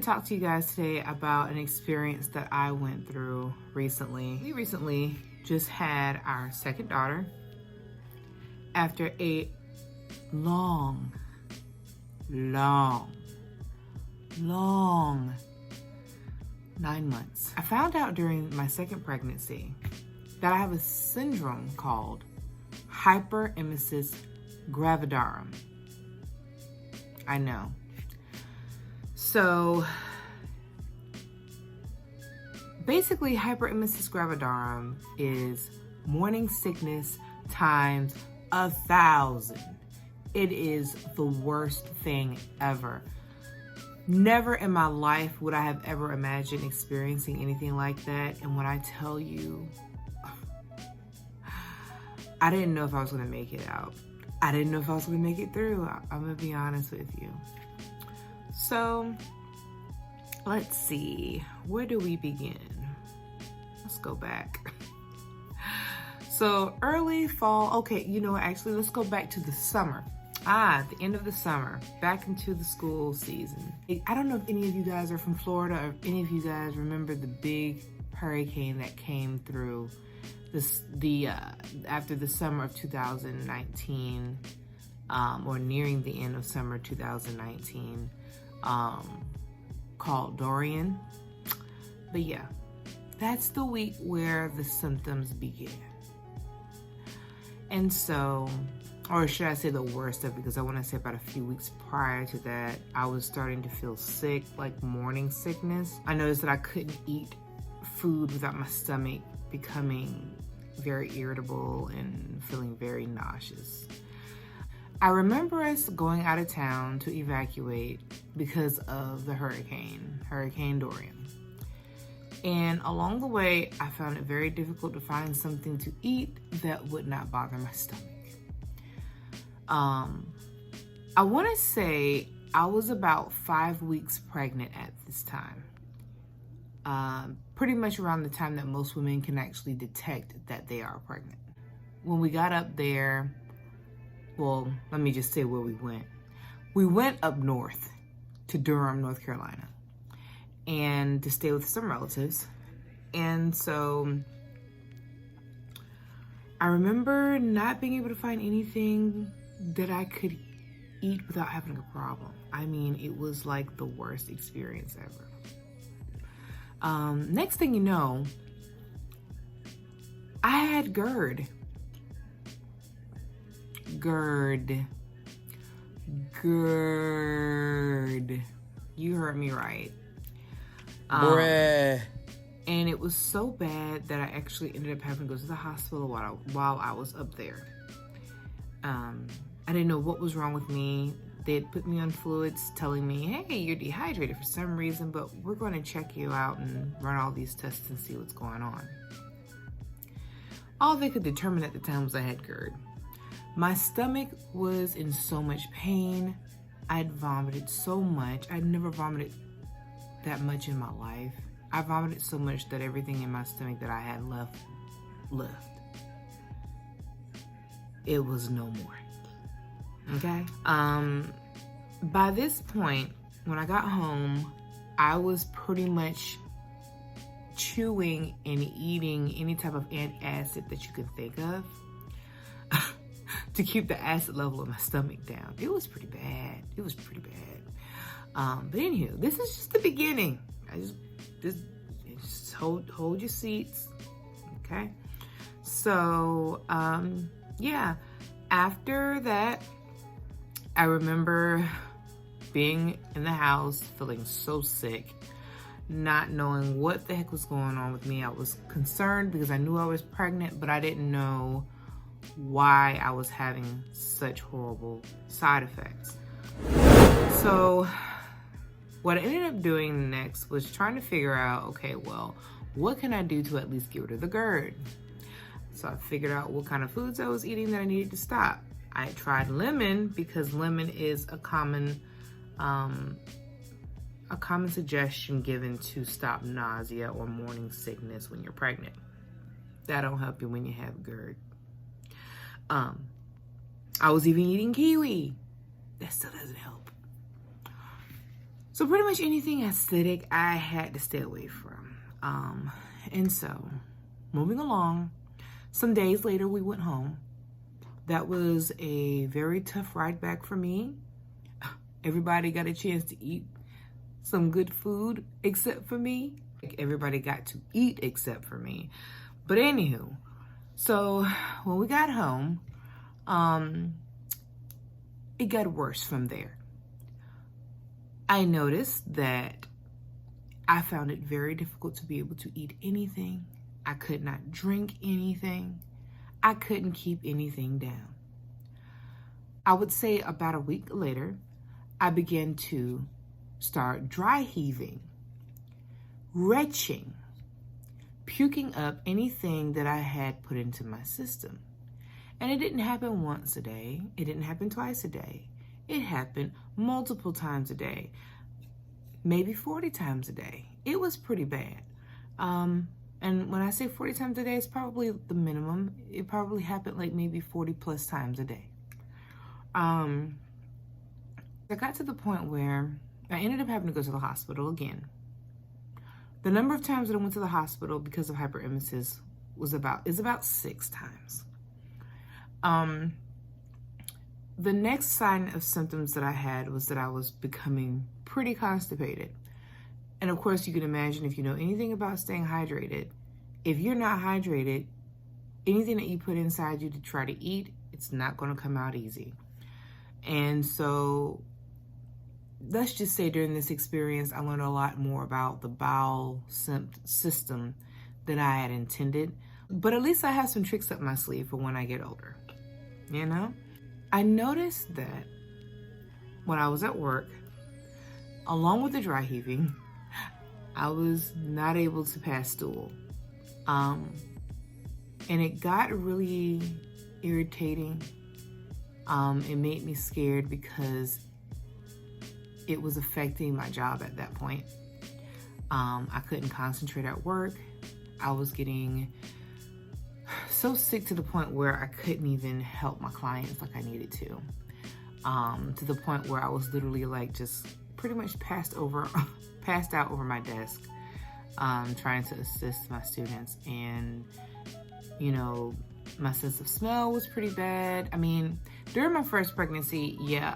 talk to you guys today about an experience that I went through recently. We recently just had our second daughter after a long 9 months. I found out during my second pregnancy that I have a syndrome called Hyperemesis Gravidarum. I know. So basically, Hyperemesis Gravidarum is morning sickness times 1,000. It is the worst thing ever. Never in my life would I have ever imagined experiencing anything like that. And when I tell you, I didn't know if I was going to make it out. I didn't know if I was going to make it through. I'm going to be honest with you. So, let's see. Where do we begin? Let's go back. So, early fall. Okay, you know what? Actually, let's go back to the summer. The end of the summer, back into the school season. I don't know if any of you guys are from Florida or if any of you guys remember the big hurricane that came through after the summer of 2019, or nearing the end of summer 2019, called Dorian. But yeah, that's the week where the symptoms began. And so, or should I say the worst of it, because I want to say about a few weeks prior to that, I was starting to feel sick, like morning sickness. I noticed that I couldn't eat food without my stomach becoming very irritable and feeling very nauseous. I remember us going out of town to evacuate because of the Hurricane Dorian. And along the way, I found it very difficult to find something to eat that would not bother my stomach. I want to say I was about 5 weeks pregnant at this time. Pretty much around the time that most women can actually detect that they are pregnant. When we got up there, well, let me just say where we went. We went up north to Durham, North Carolina, and to stay with some relatives. And so I remember not being able to find anything that I could eat without having a problem. I mean, it was like the worst experience ever. Next thing you know, I had GERD. You heard me right. Bruh. And it was so bad that I actually ended up having to go to the hospital while I was up there. I didn't know what was wrong with me. They had put me on fluids telling me, hey, you're dehydrated for some reason, but we're going to check you out and run all these tests and see what's going on. All they could determine at the time was I had GERD. My stomach was in so much pain. I had vomited so much. I'd never vomited that much in my life. I vomited so much that everything in my stomach that I had left. It was no more. Okay? By this point, when I got home, I was pretty much chewing and eating any type of antacid that you could think of to keep the acid level in my stomach down. It was pretty bad. But anywho, this is just the beginning. Just hold your seats, okay? So, yeah. After that, I remember being in the house, feeling so sick, not knowing what the heck was going on with me. I was concerned because I knew I was pregnant, but I didn't know why I was having such horrible side effects. So what I ended up doing next was trying to figure out, okay, well, what can I do to at least get rid of the GERD? So I figured out what kind of foods I was eating that I needed to stop. I tried lemon because lemon is a common suggestion given to stop nausea or morning sickness when you're pregnant. That'll help you when you have GERD. I was even eating kiwi. That still doesn't help. So pretty much anything acidic I had to stay away from. And so moving along, some days later we went home. That was a very tough ride back for me. Everybody got a chance to eat some good food except for me. Everybody got to eat except for me. But anywho, so when we got home, it got worse from there. I noticed that I found it very difficult to be able to eat anything. I could not drink anything. I couldn't keep anything down. I would say about a week later, I began to start dry heaving, retching, puking up anything that I had put into my system. And it didn't happen once a day. It didn't happen twice a day. It happened multiple times a day, maybe 40 times a day. It was pretty bad. And when I say 40 times a day, it's probably the minimum. It probably happened like maybe 40 plus times a day. I got to the point where I ended up having to go to the hospital again. The number of times that I went to the hospital because of hyperemesis is about 6 times. The next sign of symptoms that I had was that I was becoming pretty constipated. And of course, you can imagine, if you know anything about staying hydrated, if you're not hydrated, anything that you put inside you to try to eat, it's not going to come out easy. And so let's just say during this experience, I learned a lot more about the bowel system than I had intended. But at least I have some tricks up my sleeve for when I get older, you know? I noticed that when I was at work, along with the dry heaving, I was not able to pass stool. And it got really irritating. It made me scared because it was affecting my job at that point. I couldn't concentrate at work. I was getting so sick to the point where I couldn't even help my clients like I needed to the point where I was literally like just pretty much passed out over my desk, trying to assist my students. And, you know, my sense of smell was pretty bad. I mean, during my first pregnancy, yeah,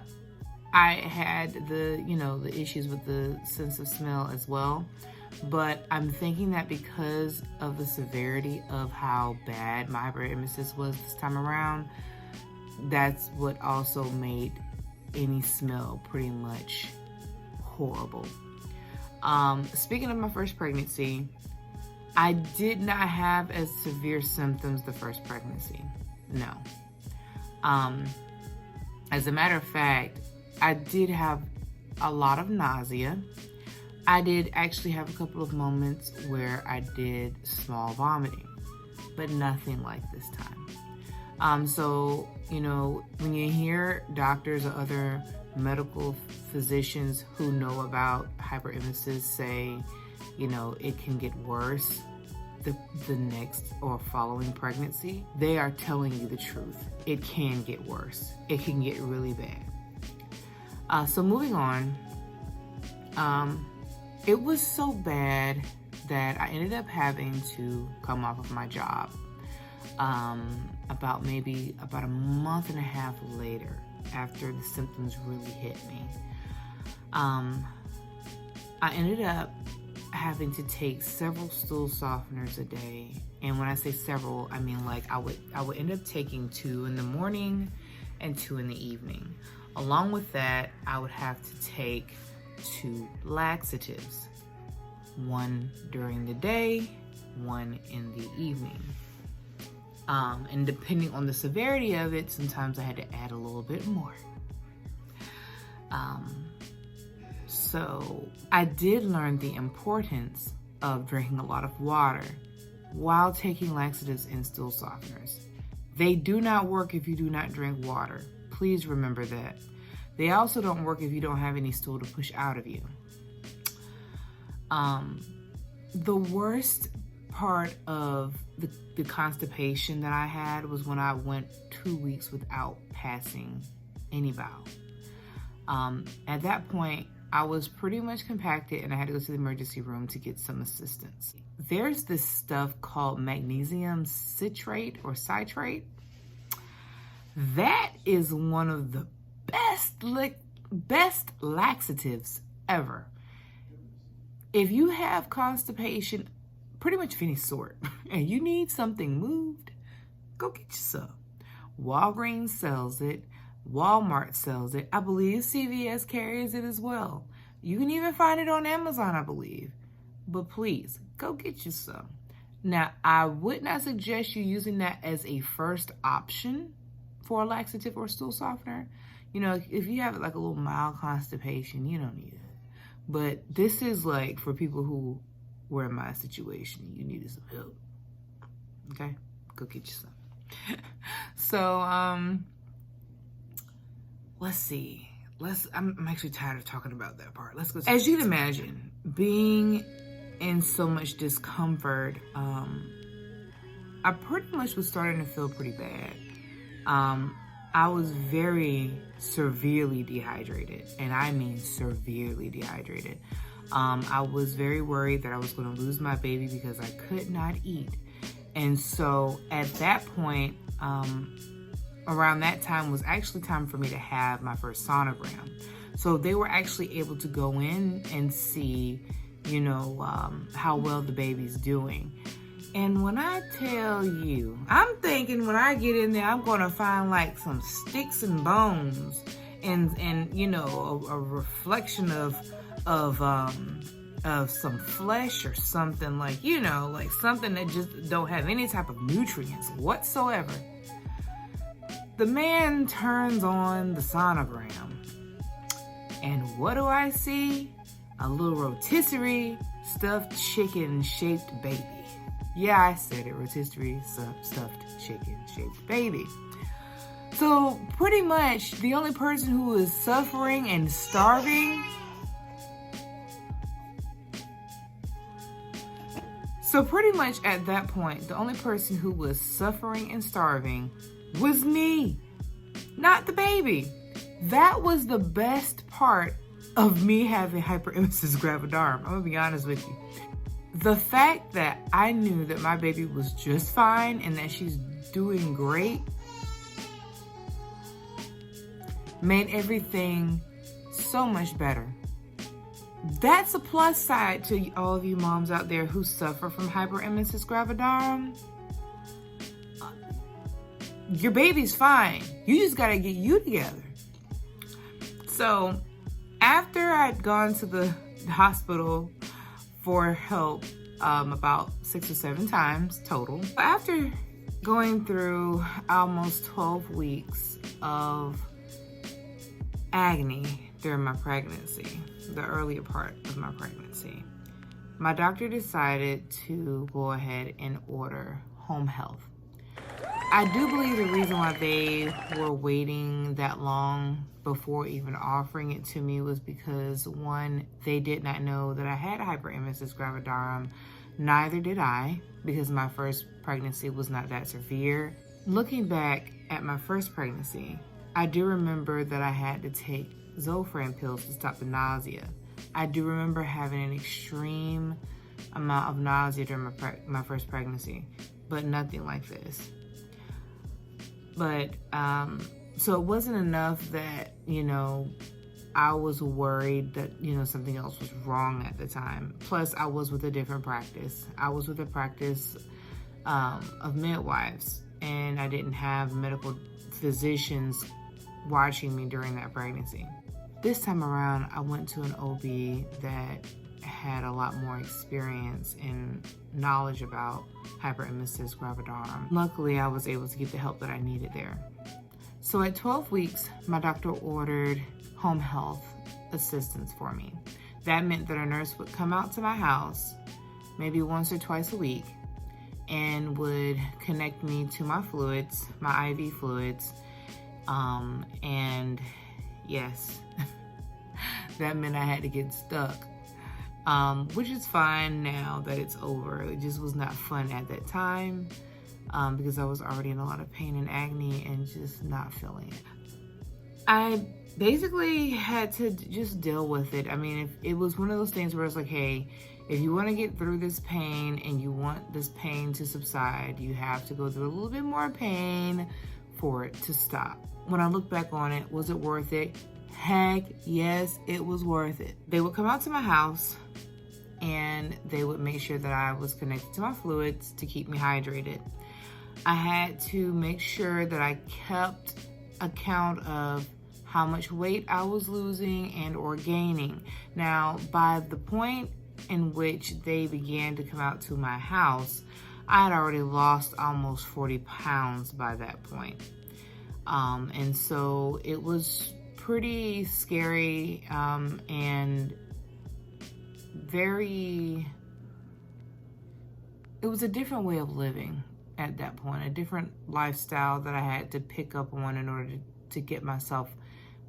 I had the issues with the sense of smell as well. But I'm thinking that because of the severity of how bad my hyperemesis was this time around, that's what also made any smell pretty much horrible. Speaking of my first pregnancy, I did not have as severe symptoms the first pregnancy. No. As a matter of fact, I did have a lot of nausea. I did actually have a couple of moments where I did small vomiting, but nothing like this time. So, you know, when you hear doctors or other medical physicians who know about hyperemesis say, you know, it can get worse the next or following pregnancy, they are telling you the truth. It can get worse. It can get really bad. So moving on, it was so bad that I ended up having to come off of my job about a month and a half later, after the symptoms really hit me. I ended up having to take several stool softeners a day. And when I say several, I mean like I would end up taking 2 in the morning and 2 in the evening. Along with that, I would have to take 2 laxatives, 1 during the day, 1 in the evening. And depending on the severity of it, sometimes I had to add a little bit more. So I did learn the importance of drinking a lot of water while taking laxatives and stool softeners. They do not work if you do not drink water. Please remember that. They also don't work if you don't have any stool to push out of you. The worst part of the constipation that I had was when I went 2 weeks without passing any bowel. At that point, I was pretty much compacted and I had to go to the emergency room to get some assistance. There's this stuff called magnesium citrate or citrate. That is one of the best laxatives ever. If you have constipation, pretty much of any sort, and you need something moved, go get you some. Walgreens sells it. Walmart sells it. I believe CVS carries it as well. You can even find it on Amazon, I believe. But please, go get you some. Now, I would not suggest you using that as a first option for a laxative or stool softener. You know, if you have like a little mild constipation, you don't need it. But this is like for people who were in my situation. You needed some help. Okay? Go get you some. So, let's see. I'm actually tired of talking about that part. Let's go. As you'd imagine, being in so much discomfort, I pretty much was starting to feel pretty bad. I was very severely dehydrated, and I mean severely dehydrated. I was very worried that I was going to lose my baby because I could not eat. And so at that point, around that time was actually time for me to have my first sonogram. So they were actually able to go in and see, you know, how well the baby's doing. And when I tell you, I'm thinking when I get in there, I'm going to find like some sticks and bones and you know, a reflection of some flesh or something, like, you know, like something that just don't have any type of nutrients whatsoever. The man turns on the sonogram, and what do I see? A little rotisserie stuffed chicken shaped baby. Yeah, I said it, rotisserie stuffed chicken shaped baby. So pretty much the only person who was suffering and starving. So pretty much at that point, the only person who was suffering and starving was me, not the baby. That was the best part of me having hyperemesis gravidarum. I'm gonna be honest with you. The fact that I knew that my baby was just fine and that she's doing great made everything so much better. That's a plus side to all of you moms out there who suffer from hyperemesis gravidarum. Your baby's fine. You just gotta get you together. So after I'd gone to the hospital for help about 6 or 7 times total, after going through almost 12 weeks of agony during my pregnancy, the earlier part of my pregnancy, my doctor decided to go ahead and order home health. I do believe the reason why they were waiting that long before even offering it to me was because, one, they did not know that I had hyperemesis gravidarum. Neither did I, because my first pregnancy was not that severe. Looking back at my first pregnancy, I do remember that I had to take Zofran pills to stop the nausea. I do remember having an extreme amount of nausea during my first pregnancy, but nothing like this. But, so it wasn't enough that, you know, I was worried that, you know, something else was wrong at the time. Plus, I was with a different practice. I was with a practice of midwives, and I didn't have medical physicians watching me during that pregnancy. This time around, I went to an OB that had a lot more experience and knowledge about hyperemesis gravidarum. Luckily, I was able to get the help that I needed there. So at 12 weeks, my doctor ordered home health assistance for me. That meant that a nurse would come out to my house maybe once or twice a week and would connect me to my fluids, my IV fluids, and yes, that meant I had to get stuck. Which is fine now that it's over. It just was not fun at that time because I was already in a lot of pain and agony and just not feeling it. I basically had to just deal with it. I mean, if it was one of those things where it's like, hey, if you want to get through this pain and you want this pain to subside, you have to go through a little bit more pain for it to stop. When I look back on it, was it worth it? Heck yes, it was worth it. They would come out to my house and they would make sure that I was connected to my fluids to keep me hydrated. I had to make sure that I kept account of how much weight I was losing and or gaining. Now, by the point in which they began to come out to my house, I had already lost almost 40 pounds by that point. And so it was pretty scary and it was a different way of living at that point, a different lifestyle that I had to pick up on in order to get myself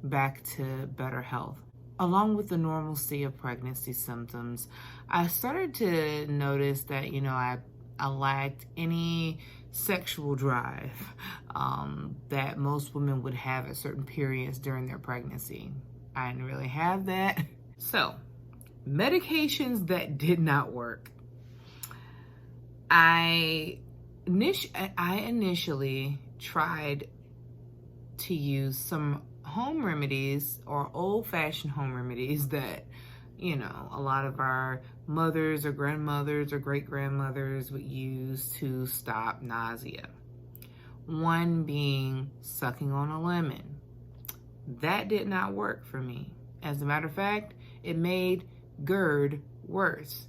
back to better health. Along with the normalcy of pregnancy symptoms, I started to notice that, I lacked any sexual drive that most women would have at certain periods during their pregnancy. I didn't really have that. So, medications that did not work. I initially tried to use some home remedies or old-fashioned home remedies that, a lot of our mothers or grandmothers or great-grandmothers would use to stop nausea. One being sucking on a lemon. That did not work for me. As a matter of fact, it made GERD worse.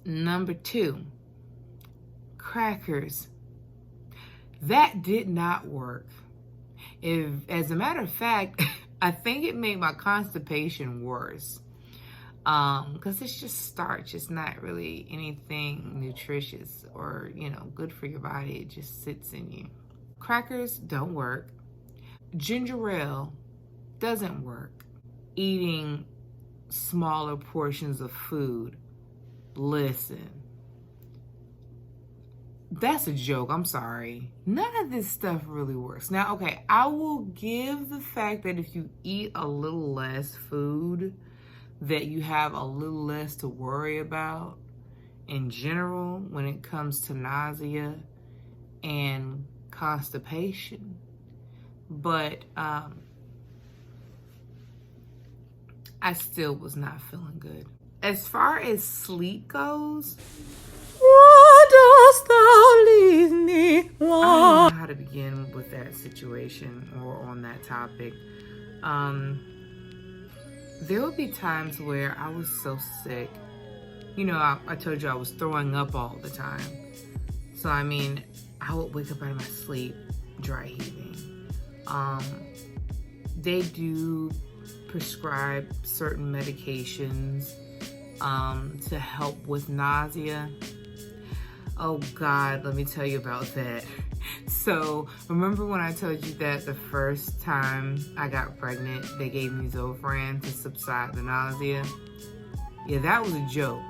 Number 2, crackers. That did not work. As a matter of fact, I think it made my constipation worse. Because it's just starch. It's not really anything nutritious or, good for your body. It just sits in you. Crackers don't work. Ginger ale doesn't work. Eating smaller portions of food. Listen. That's a joke. I'm sorry. None of this stuff really works. Now, okay, I will give the fact that if you eat a little less food, that you have a little less to worry about in general when it comes to nausea and constipation. But I still was not feeling good. As far as sleep goes, why dost thou leave me? Why? I don't know how to begin with that situation or on that topic. There would be times where I was so sick. I told you I was throwing up all the time. So, I would wake up out of my sleep dry heaving. They do prescribe certain medications to help with nausea. Oh God, let me tell you about that. So, remember when I told you that the first time I got pregnant, they gave me Zofran to subside the nausea? Yeah, that was a joke.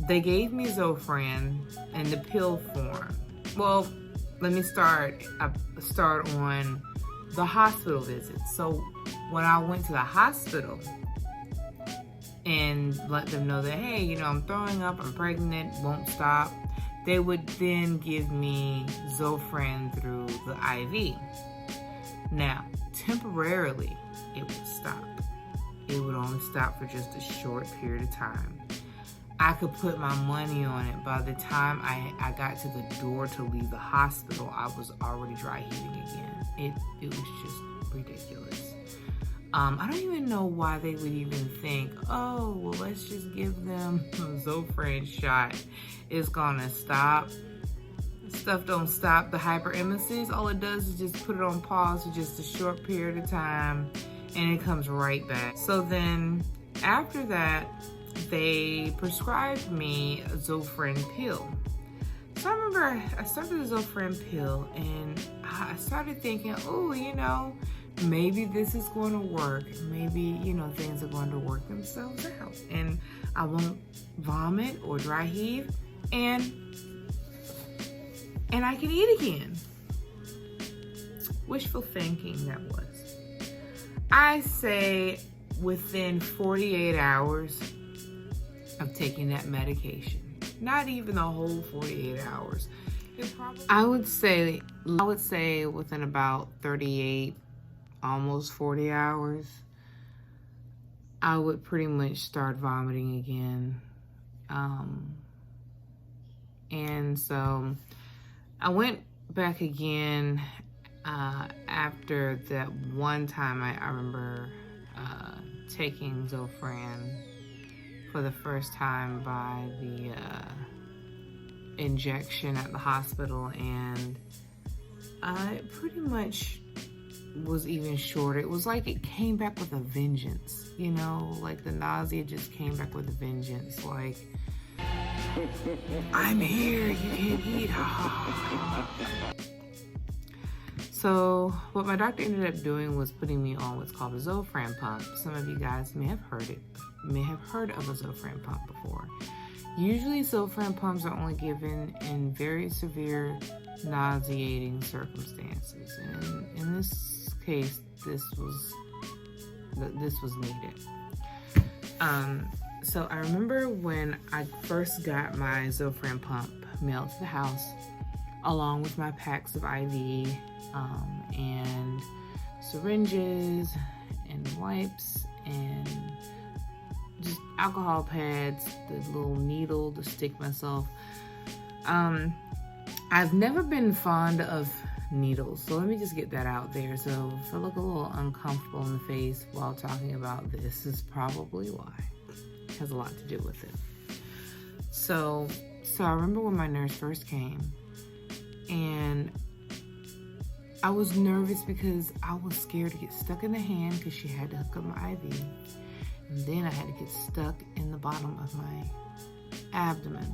They gave me Zofran in the pill form. Well, let me start on the hospital visit. So, when I went to the hospital and let them know that, hey, I'm throwing up, I'm pregnant, won't stop, they would then give me Zofran through the IV. Now, temporarily, it would stop. It would only stop for just a short period of time. I could put my money on it. By the time I got to the door to leave the hospital, I was already dry heaving again. It was just ridiculous. I don't even know why they would even think, oh, well, let's just give them a Zofran shot. It's gonna stop. Stuff don't stop the hyperemesis. All it does is just put it on pause for just a short period of time, and it comes right back. So then, after that, they prescribed me a Zofran pill. So I remember I started the Zofran pill, and I started thinking, oh, maybe this is going to work. Maybe, things are going to work themselves out. And I won't vomit or dry heave. And I can eat again. wishful thinking that was. I say within 48 hours of taking that medication, not even the whole 48 hours. I would say within about 38, almost 40 hours, I would pretty much start vomiting again. And so I went back again after that one time I remember taking Zofran for the first time by the injection at the hospital, and it pretty much was even shorter. It was like it came back with a vengeance, you know, like the nausea just came back with a vengeance, like, I'm here, you can't eat. So what my doctor ended up doing was putting me on what's called a Zofran pump. Some of you guys may have heard of a Zofran pump before. Usually Zofran pumps are only given in very severe nauseating circumstances, and in this case this was needed. So I remember when I first got my Zofran pump mailed to the house, along with my packs of IV and syringes and wipes and just alcohol pads, the little needle to stick myself. I've never been fond of needles, so let me just get that out there. So if I look a little uncomfortable in the face while talking about this, is probably why. It has a lot to do with it. So I remember when my nurse first came, and I was nervous because I was scared to get stuck in the hand because she had to hook up my IV. And then I had to get stuck in the bottom of my abdomen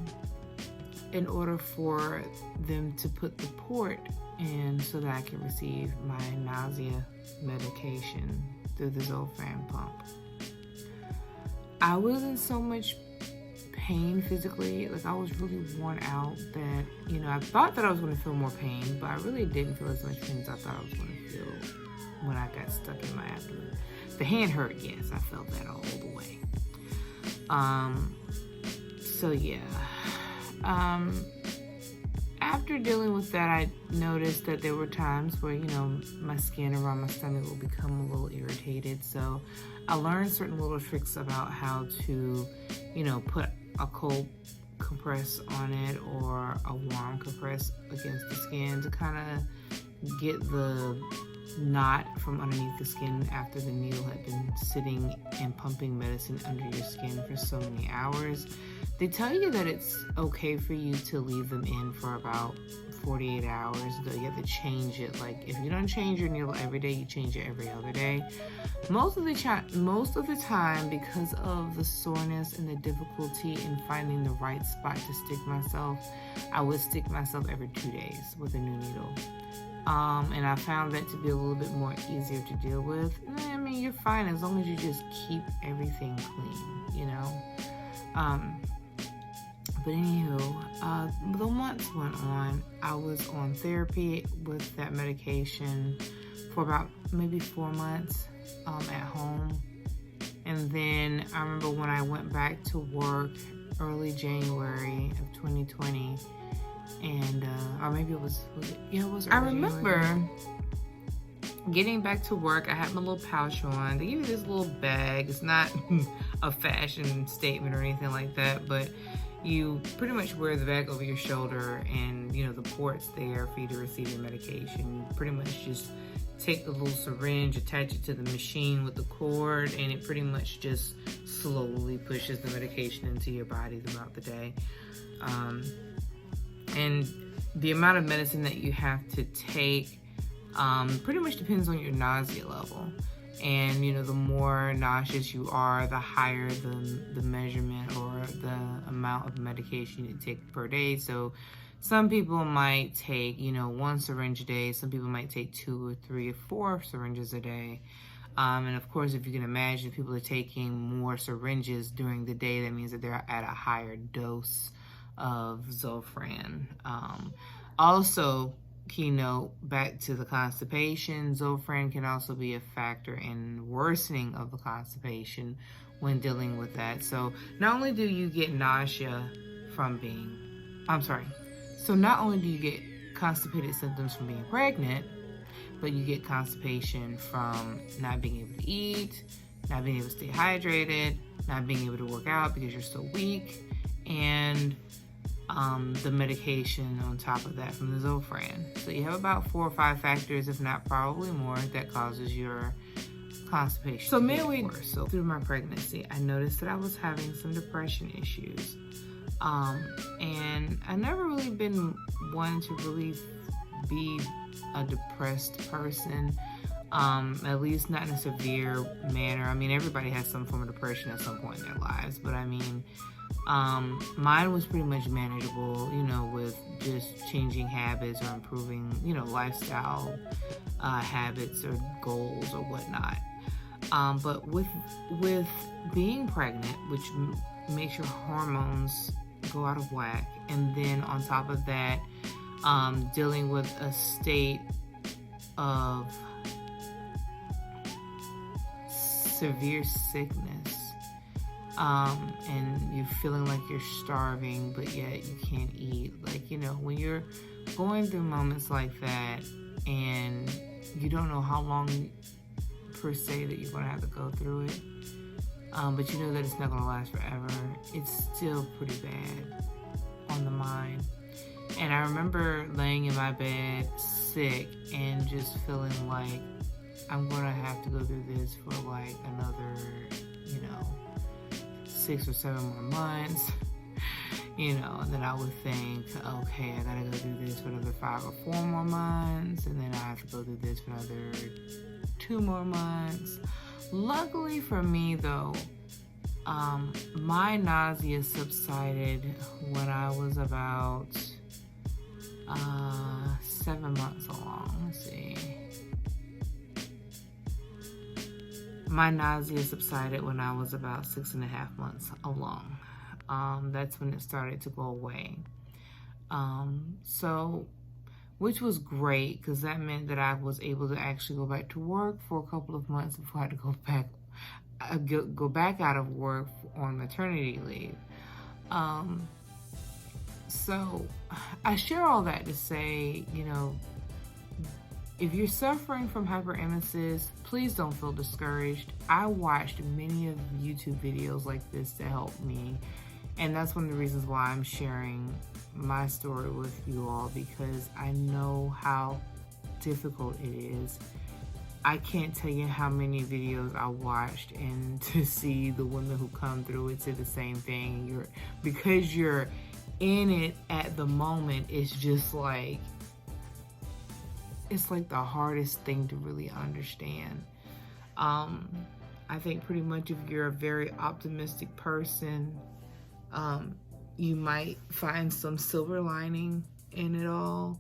in order for them to put the port in so that I could receive my nausea medication through the Zofran pump. I wasn't so much pain physically, like I was really worn out that, you know, I thought that I was going to feel more pain, but I really didn't feel as much pain as I thought I was going to feel when I got stuck in my abdomen. The hand hurt, yes, I felt that all the way. So yeah. After dealing with that, I noticed that there were times where, you know, my skin around my stomach will become a little irritated. So I learned certain little tricks about how to, you know, put a cold compress on it or a warm compress against the skin to kind of get the knot from underneath the skin after the needle had been sitting and pumping medicine under your skin for so many hours. They tell you that it's okay for you to leave them in for about 48 hours, though you have to change it. Like, if you don't change your needle every day, you change it every other day. Most of the time, because of the soreness and the difficulty in finding the right spot to stick myself, I would stick myself every 2 days with a new needle. And I found that to be a little bit more easier to deal with. I mean, you're fine as long as you just keep everything clean, you know? But anywho, the months went on. I was on therapy with that medication for about maybe 4 months at home. And then I remember when I went back to work early January of 2020, and or maybe it was early I remember January. Getting back to work. I had my little pouch on. They give you this little bag. It's not a fashion statement or anything like that, but you pretty much wear the bag over your shoulder, and you know the port's there for you to receive your medication. You pretty much just take the little syringe, attach it to the machine with the cord, and it pretty much just slowly pushes the medication into your body throughout the day. And the amount of medicine that you have to take pretty much depends on your nausea level. And, you know, the more nauseous you are, the higher the measurement or the amount of medication you take per day. So some people might take, you know, 1 syringe a day. Some people might take 2 or 3 or 4 syringes a day. And of course, if you can imagine, people are taking more syringes during the day, that means that they're at a higher dose of Zofran. Also, keynote, back to the constipation, Zofran can also be a factor in worsening of the constipation when dealing with that. So not only do you get nausea from not only do you get constipated symptoms from being pregnant, but you get constipation from not being able to eat, not being able to stay hydrated, not being able to work out because you're so weak, and the medication on top of that from the Zofran. So you have about 4 or 5 factors, if not probably more, that causes your constipation. So midway through my pregnancy, I noticed that I was having some depression issues. And I never really been one to really be a depressed person, at least not in a severe manner. I mean, everybody has some form of depression at some point in their lives, but I mean, mine was pretty much manageable, you know, with just changing habits or improving, you know, lifestyle habits or goals or whatnot. But with being pregnant, which makes your hormones go out of whack, and then on top of that, dealing with a state of severe sickness, and you're feeling like you're starving, but yet you can't eat. Like, you know, when you're going through moments like that and you don't know how long per se that you're going to have to go through it, but you know that it's not going to last forever, it's still pretty bad on the mind. And I remember laying in my bed sick and just feeling like I'm going to have to go through this for like another, you know, 6 or 7 more months, you know, and then I would think, okay, I gotta go through this for another 5 or 4 more months, and then I have to go through this for another 2 more months. Luckily for me though, my nausea subsided when I was about 7 months along. Let's see. My nausea subsided when I was about 6.5 months along. That's when it started to go away. So, which was great, because that meant that I was able to actually go back to work for a couple of months before I had to go back out of work on maternity leave. So I share all that to say, you know, if you're suffering from hyperemesis, please don't feel discouraged. I watched many of YouTube videos like this to help me, and that's one of the reasons why I'm sharing my story with you all, because I know how difficult it is. I can't tell you how many videos I watched, and to see the women who come through it say the same thing. Because you're in it at the moment, it's just like, it's like the hardest thing to really understand. I think pretty much if you're a very optimistic person, you might find some silver lining in it all.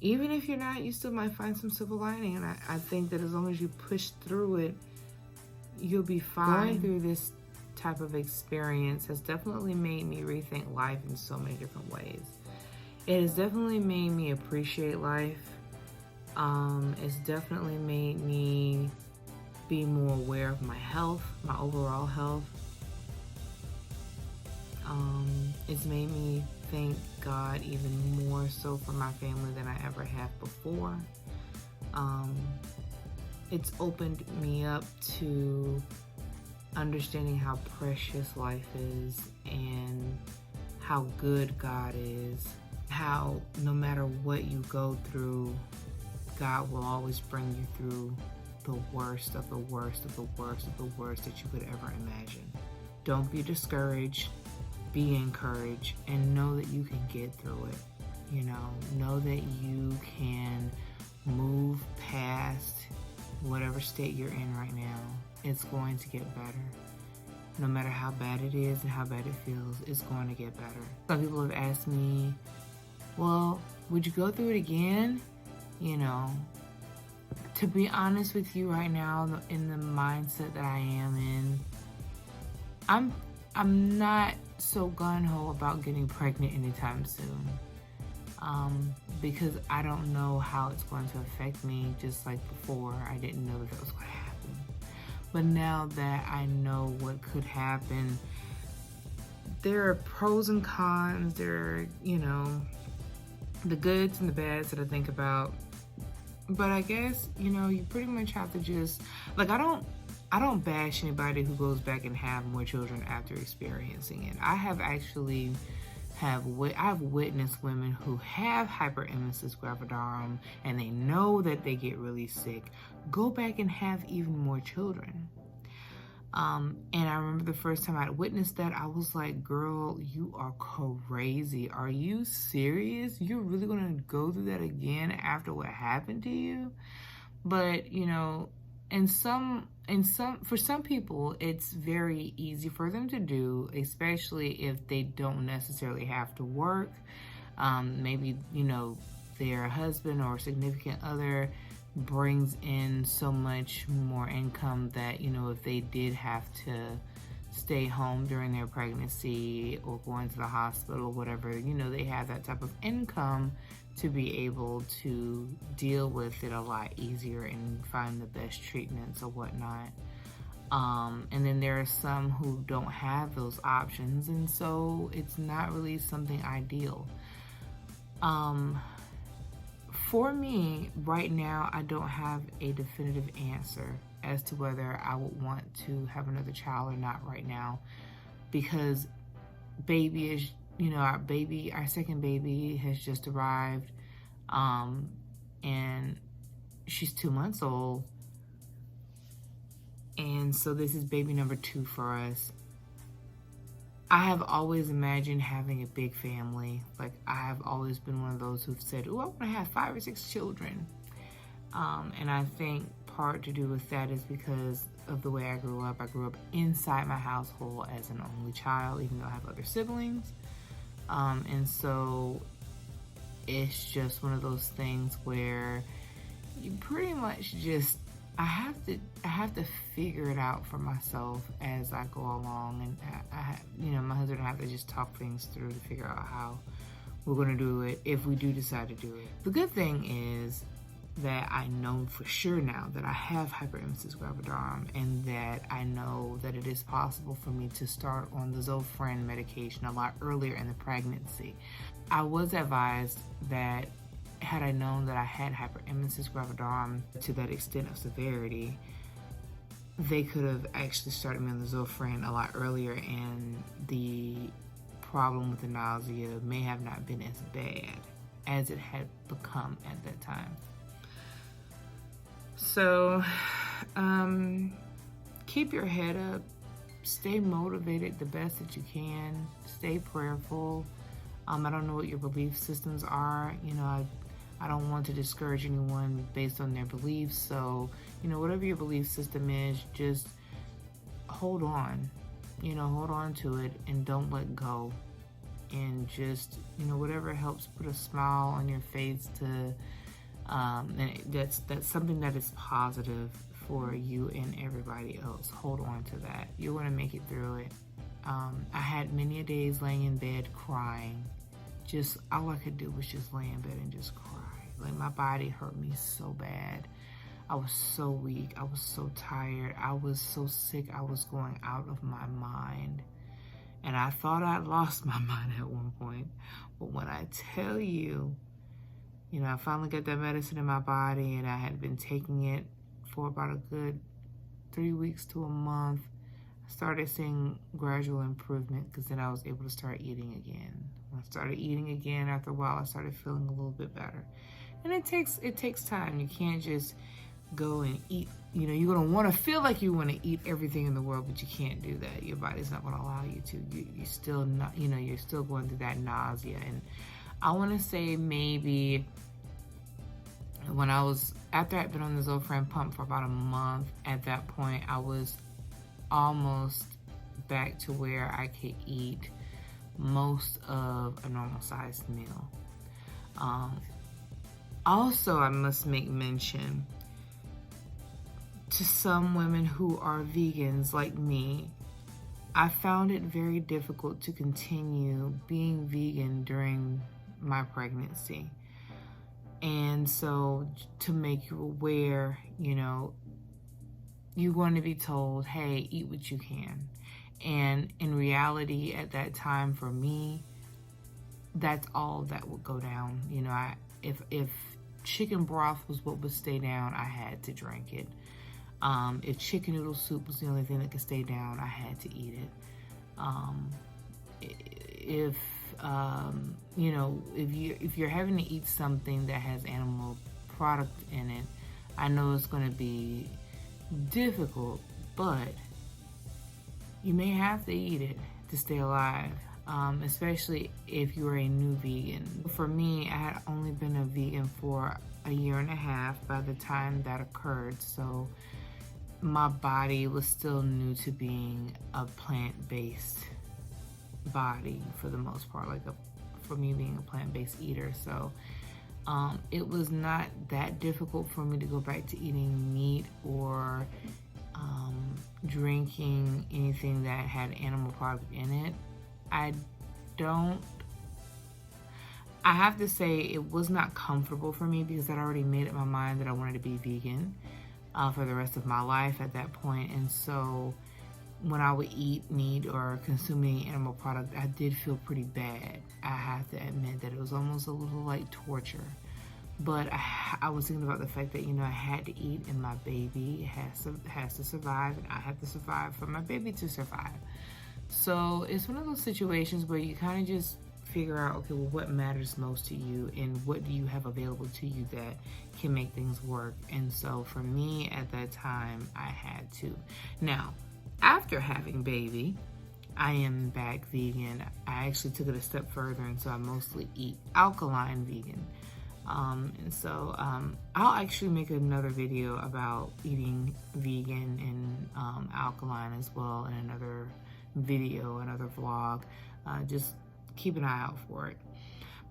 Even if you're not, you still might find some silver lining. And I think that as long as you push through it, you'll be fine. Going through this type of experience has definitely made me rethink life in so many different ways. It has definitely made me appreciate life. It's definitely made me be more aware of my health, my overall health. It's made me thank God even more so for my family than I ever have before. It's opened me up to understanding how precious life is and how good God is. How no matter what you go through, God will always bring you through the worst of the worst of the worst of the worst that you could ever imagine. Don't be discouraged, be encouraged, and know that you can get through it. You know that you can move past whatever state you're in right now. It's going to get better. No matter how bad it is and how bad it feels, it's going to get better. Some people have asked me, well, would you go through it again? You know, to be honest with you right now, in the mindset that I am in, I'm not so gung-ho about getting pregnant anytime soon. because I don't know how it's going to affect me. Just like before, I didn't know that was going to happen. But now that I know what could happen, there are pros and cons. There are, the goods and the bads that I think about. But I guess, you pretty much have to just, like, I don't bash anybody who goes back and have more children after experiencing it. I've witnessed women who have hyperemesis gravidarum and they know that they get really sick, go back and have even more children. And I remember the first time I witnessed that, I was like, girl, you are crazy. Are you serious? You're really gonna go through that again after what happened to you? But, for some people, it's very easy for them to do, especially if they don't necessarily have to work. Maybe, their husband or significant other brings in so much more income that, if they did have to stay home during their pregnancy or go into the hospital or whatever, they have that type of income to be able to deal with it a lot easier and find the best treatments or whatnot. And then there are some who don't have those options, and so it's not really something ideal. For me, right now, I don't have a definitive answer as to whether I would want to have another child or not right now, because baby is, our second baby has just arrived, and she's 2 months old, and so this is baby number 2 for us. I have always imagined having a big family. Like, I have always been one of those who've said, oh, I want to have 5 or 6 children. And I think part to do with that is because of the way I grew up. I grew up inside my household as an only child, even though I have other siblings. And so it's just one of those things where you pretty much just, I have to figure it out for myself as I go along, and my husband and I have to just talk things through to figure out how we're going to do it if we do decide to do it. The good thing is that I know for sure now that I have hyperemesis gravidarum, and that I know that it is possible for me to start on the Zofran medication a lot earlier in the pregnancy. I was advised that had I known that I had hyperemesis gravidarum to that extent of severity, they could have actually started me on the Zofran a lot earlier, and the problem with the nausea may have not been as bad as it had become at that time. So, keep your head up, stay motivated the best that you can, stay prayerful. I don't know what your belief systems are. I don't want to discourage anyone based on their beliefs. So, whatever your belief system is, just hold on. Hold on to it and don't let go. And just, whatever helps put a smile on your face to, and that's something that is positive for you and everybody else. Hold on to that. You're going to make it through it. I had many days laying in bed crying. Just all I could do was just lay in bed and just cry. Like, my body hurt me so bad. I was so weak. I was so tired. I was so sick. I was going out of my mind. And I thought I'd lost my mind at one point. But when I tell you, I finally got that medicine in my body, and I had been taking it for about a good 3 weeks to a month. I started seeing gradual improvement, because then I was able to start eating again. When I started eating again, after a while, I started feeling a little bit better. And it takes time. You can't just go and eat. You're going to want to feel like you want to eat everything in the world, but you can't do that. Your body's not going to allow you to. You're still not, you're still going through that nausea. And I want to say maybe after I'd been on the Zofran pump for about a month, at that point, I was almost back to where I could eat most of a normal sized meal. Also, I must make mention to some women who are vegans like me, I found it very difficult to continue being vegan during my pregnancy. And so to make you aware, you know, you're going to be told, hey, eat what you can. And in reality, at that time for me, that's all that would go down. You know, if chicken broth was what would stay down, I had to drink it. If chicken noodle soup was the only thing that could stay down, I had to eat it. If you know, if you're having to eat something that has animal product in it, I know it's going to be difficult, but you may have to eat it to stay alive, especially if you're a new vegan. For me, I had only been a vegan for a year and a half by the time that occurred, so my body was still new to being a plant-based body for the most part, like for me being a plant-based eater. So it was not that difficult for me to go back to eating meat or drinking anything that had animal product in it. I have to say it was not comfortable for me because I'd already made up my mind that I wanted to be vegan for the rest of my life at that point. And so when I would eat meat or consume any animal product, I did feel pretty bad. I have to admit that it was almost a little like torture. But I was thinking about the fact that, you know, I had to eat and my baby has to survive, and I have to survive for my baby to survive. So it's one of those situations where you kind of just figure out, okay, well, what matters most to you and what do you have available to you that can make things work. And so for me at that time, I had to. Now, after having baby, I am back vegan. I actually took it a step further, and so I mostly eat alkaline vegan. And so I'll actually make another video about eating vegan and alkaline as well in another video, another vlog. Just keep an eye out for it.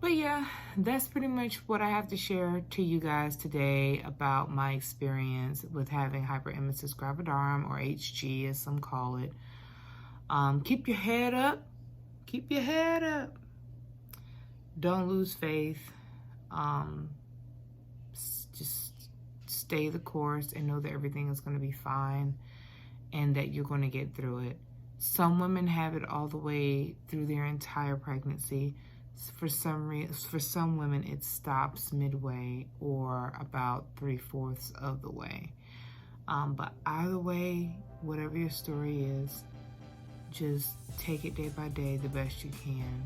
But yeah, that's pretty much what I have to share to you guys today about my experience with having Hyperemesis Gravidarum, or HG as some call it. Keep your head up. Keep your head up. Don't lose faith. Just stay the course and know that everything is going to be fine and that you're going to get through it. Some women have it all the way through their entire pregnancy. For some women, it stops midway or about 3/4 of the way. But either way, whatever your story is, just take it day by day the best you can.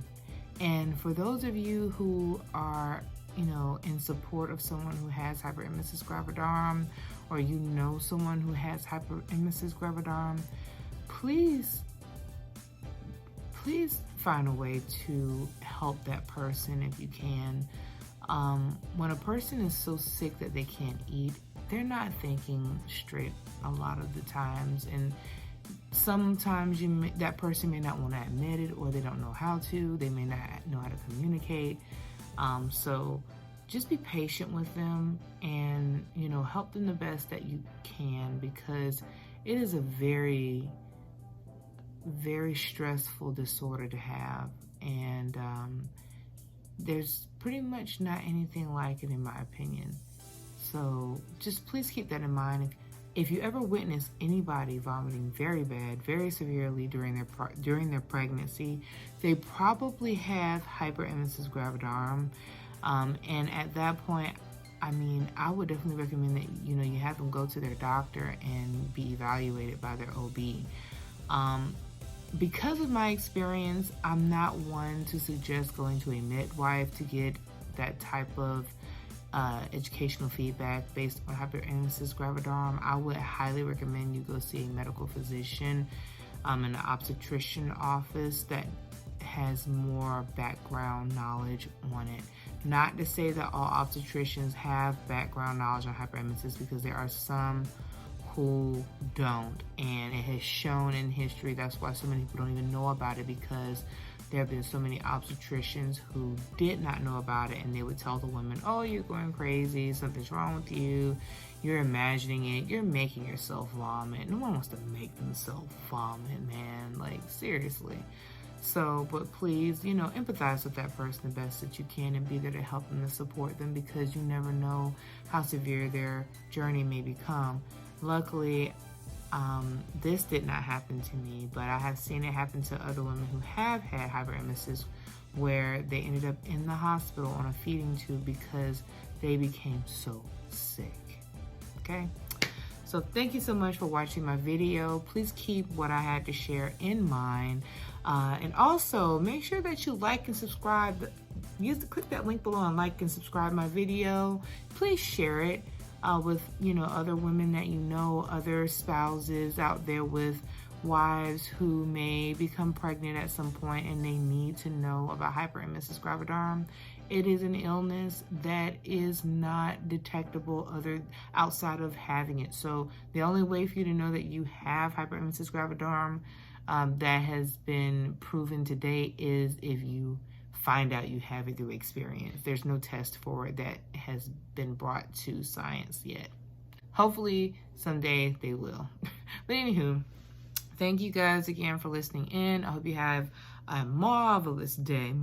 And for those of you who are, you know, in support of someone who has Hyperemesis Gravidarum, or you know someone who has Hyperemesis Gravidarum, please find a way to help that person if you can. When a person is so sick that they can't eat, they're not thinking straight a lot of the times, and sometimes that person may not want to admit it, or they don't know how to. They may not know how to communicate. So just be patient with them and, you know, help them the best that you can, because it is a very, very stressful disorder to have. And there's pretty much not anything like it, in my opinion. So just please keep that in mind. If you ever witness anybody vomiting very bad, very severely during their pregnancy, they probably have Hyperemesis Gravidarum. And at that point, I mean, I would definitely recommend that, you know, you have them go to their doctor and be evaluated by their OB. Because of my experience, I'm not one to suggest going to a midwife to get that type of educational feedback based on Hyperemesis Gravidarum. I would highly recommend you go see a medical physician in an obstetrician office that has more background knowledge on it. Not to say that all obstetricians have background knowledge on hyperemesis, because there are some who don't, and it has shown in history. That's why so many people don't even know about it, because there have been so many obstetricians who did not know about it, and they would tell the women, oh, you're going crazy, something's wrong with you, you're imagining it, you're making yourself vomit. No one wants to make themselves vomit, man, like seriously. So, but please, you know, empathize with that person the best that you can and be there to help them and support them, because you never know how severe their journey may become. Luckily, this did not happen to me, but I have seen it happen to other women who have had hyperemesis, where they ended up in the hospital on a feeding tube because they became so sick. Okay? So thank you so much for watching my video. Please keep what I had to share in mind. And also make sure that you like and subscribe. Click that link below and like and subscribe my video. Please share it with, you know, other women that you know, other spouses out there with wives who may become pregnant at some point and they need to know about Hyperemesis gravidarum. It is an illness that is not detectable outside of having it. So the only way for you to know that you have Hyperemesis gravidarum that has been proven to date is if you find out you have it through experience. There's no test for it that has been brought to science yet. Hopefully someday they will. But anywho, thank you guys again for listening in. I hope you have a marvelous day,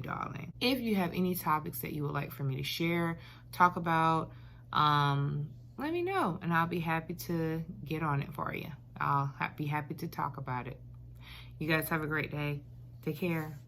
darling. If you have any topics that you would like for me to share, talk about, let me know and I'll be happy to get on it for you. I'll be happy to talk about it. You guys have a great day. Take care.